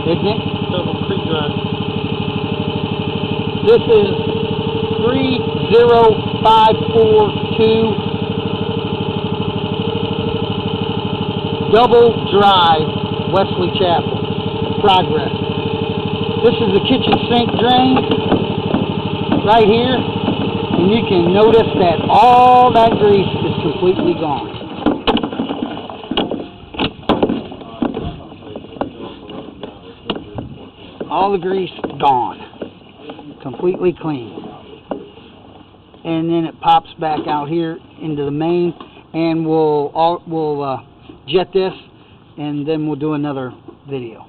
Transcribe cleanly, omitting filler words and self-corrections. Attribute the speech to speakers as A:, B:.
A: Isn't it?
B: Double creek drive.
A: This is 30542 Double Drive, Wesley Chapel. Progress. This is the kitchen sink drain right here, and you can notice that all that grease is completely gone. All the grease gone, completely clean. And then it pops back out here into the main, and we'll jet this, and then we'll do another video.